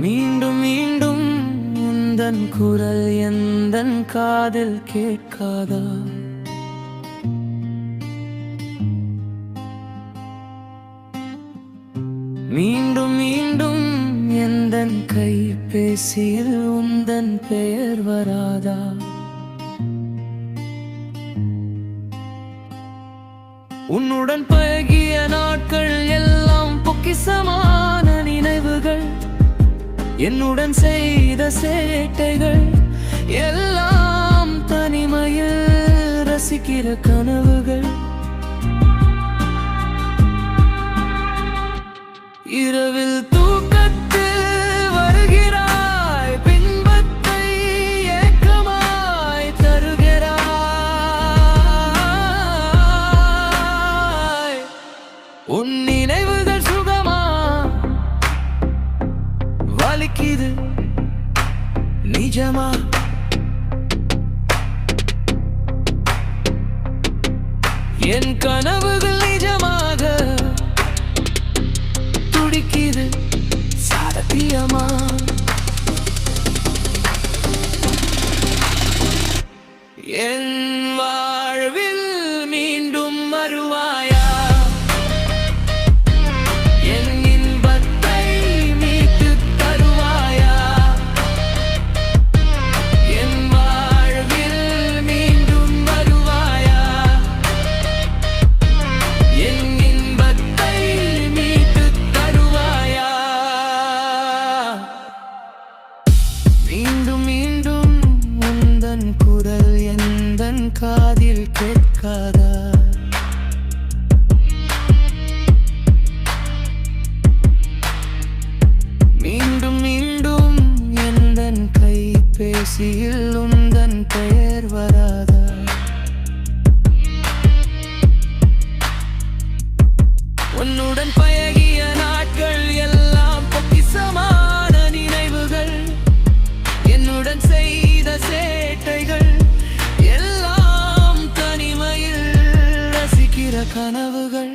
மீண்டும் மீண்டும் உந்தன் குரல் எந்தன் காதில் கேட்காதா? மீண்டும் மீண்டும் எந்தன் கைபேசியில் உந்தன் பெயர் வராதா? உன்னுடன் பழகிய நாட்கள் எல்லாம் பொக்கிஷமான நினைவுகள், என்னுடன் செய்த சேட்டைகள் எல்லாம் தனிமையில் ரசிக்கிற கனவுகள். இரவில் தூக்கத்தில் வருகிறாய், பின்பத்தை ஏக்கமாய் தருகிறாய். உன் நினைவுகள் சுகமா வலிக்குது நிஜமா? என் கனவுகள் நிஜமாக துடிக்குது சாத்தியமா? என் வாழ்வில் மீண்டும் வருவாயா? என் இன்பத்தை மீட்டுத் தருவாயா? என் வாழ்வில் மீண்டும் வருவாயா? என் இன்பத்தை மீட்டுத் தருவாயா? மீண்டும் மீண்டும் உந்தன் குரல் எந்தன் காதில் கேட்காதா? மீண்டும் மீண்டும் எந்தன் கைபேசியில் உந்தன் பெயர் வராதா? உன்னுடன் பழகிய நாட்கள் எல்லாம் பொக்கிஷமான நினைவுகள், என்னுடன் செய்த சேட்டைகள் எல்லாம் தனிமையில் ரசிக்கிற கனவுகள்.